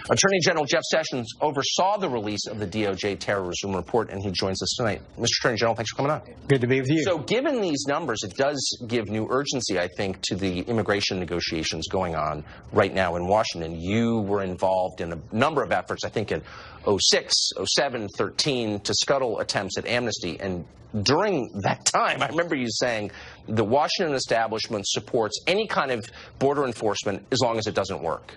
Attorney General Jeff Sessions oversaw the release of the DOJ terrorism report, and he joins us tonight. Mr. Attorney General, thanks for coming on. Good to be with you. So given these numbers, it does give new urgency, I think, to the immigration negotiations going on right now in Washington. You were involved in a number of efforts, I think in 06, 07, 13, to scuttle attempts at amnesty. And during that time, I remember you saying the Washington establishment supports any kind of border enforcement as long as it doesn't work.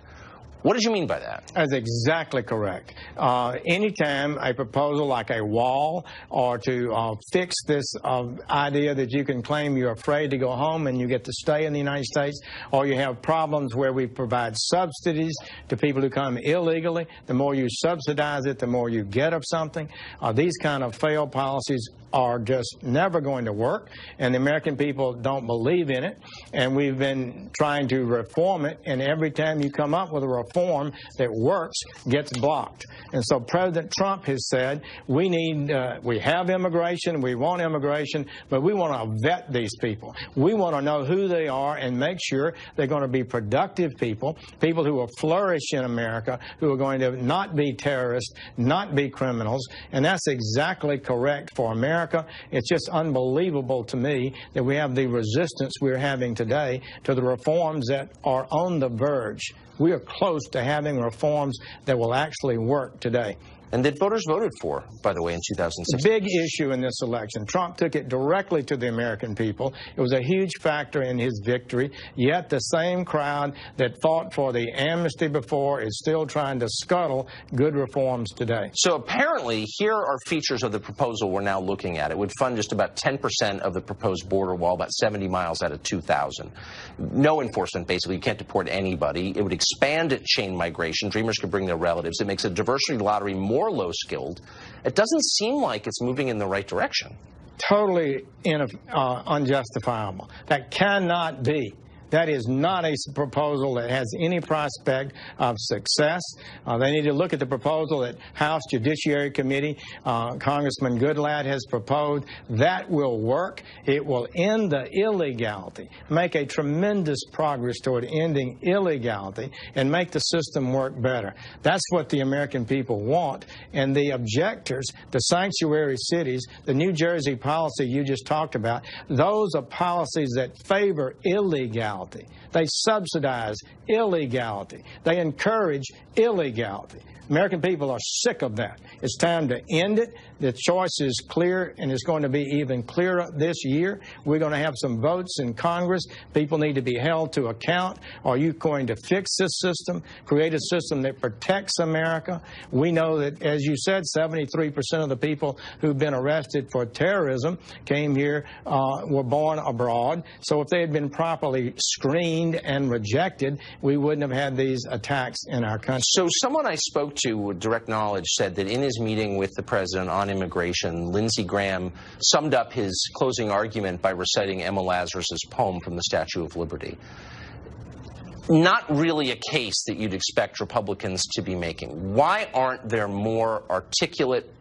What did you mean by that? That's exactly correct. Anytime a proposal like a wall or to fix this idea that you can claim you're afraid to go home and you get to stay in the United States, or you have problems where we provide subsidies to people who come illegally, the more you subsidize it, the more you get of something. These kind of failed policies are just never going to work, and the American people don't believe in it, and we've been trying to reform it, and every time you come up with a reform that works, gets blocked. And so President Trump has said, we have immigration, we want immigration, but we want to vet these people. We want to know who they are and make sure they're going to be productive people, people who will flourish in America, who are going to not be terrorists, not be criminals, and that's exactly correct for America. It's just unbelievable to me that we have the resistance we're having today to the reforms that are on the verge. We are close to having reforms that will actually work today. And that voters voted for, by the way, in 2006. Big issue in this election. Trump took it directly to the American people. It was a huge factor in his victory. Yet the same crowd that fought for the amnesty before is still trying to scuttle good reforms today. So apparently, here are features of the proposal we're now looking at. It would fund just about 10% of the proposed border wall, about 70 miles out of 2,000. No enforcement, basically. You can't deport anybody. It would expand chain migration. Dreamers could bring their relatives. It makes a diversity lottery more low-skilled. It doesn't seem like it's moving in the right direction. Totally unjustifiable. That cannot be. That is not a proposal that has any prospect of success. They need to look at the proposal that House Judiciary Committee, Congressman Goodlatte has proposed. That will work. It will end the illegality, make a tremendous progress toward ending illegality, and make the system work better. That's what the American people want. And the objectors, the sanctuary cities, the New Jersey policy you just talked about, those are policies that favor illegality. They subsidize illegality. They encourage illegality. American people are sick of that. It's time to end it. The choice is clear, and it's going to be even clearer this year. We're going to have some votes in Congress. People need to be held to account. Are you going to fix this system, create a system that protects America? We know that, as you said, 73% of the people who've been arrested for terrorism came here, were born abroad. So if they had been properly screened and rejected, we wouldn't have had these attacks in our country. So someone I spoke to with direct knowledge said that in his meeting with the president on immigration, Lindsey Graham summed up his closing argument by reciting Emma Lazarus's poem from the Statue of Liberty. Not really a case that you'd expect Republicans to be making. Why aren't there more articulate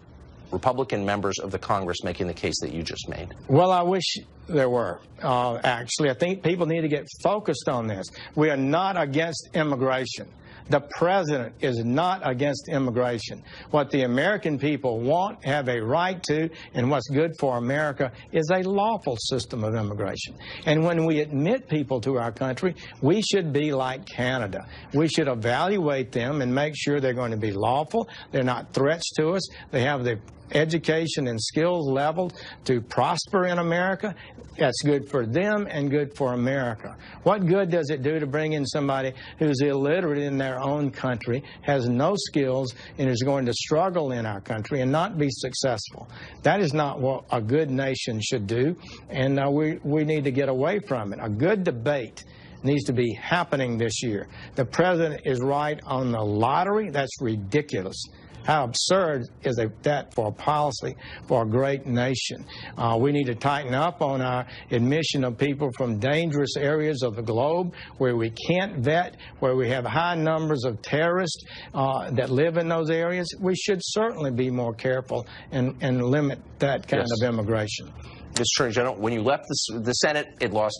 Republican members of the Congress making the case that you just made? Well, I wish there were. Actually, I think people need to get focused on this. We are not against immigration. The president is not against immigration. What the American people want, have a right to, and what's good for America is a lawful system of immigration. And when we admit people to our country, we should be like Canada. We should evaluate them and make sure they're going to be lawful, they're not threats to us, they have the education and skills level to prosper in America. That's good for them and good for America. What good does it do to bring in somebody who's illiterate in their own country, has no skills, and is going to struggle in our country and not be successful? That is not what a good nation should do, and we need to get away from it. A good debate needs to be happening this year. The president is right on the lottery. That's ridiculous. How absurd is that for a policy for a great nation? We need to tighten up on our admission of people from dangerous areas of the globe where we can't vet, where we have high numbers of terrorists that live in those areas. We should certainly be more careful and limit that kind of immigration. Mr. Attorney General, when you left the Senate, it lost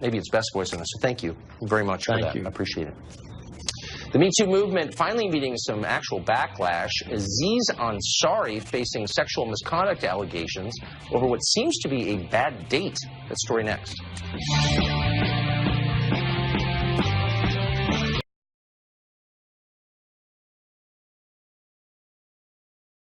maybe its best voice on this. So thank you very much for that. Thank you. I appreciate it. The Me Too movement finally meeting some actual backlash. Aziz Ansari facing sexual misconduct allegations over what seems to be a bad date. That story next.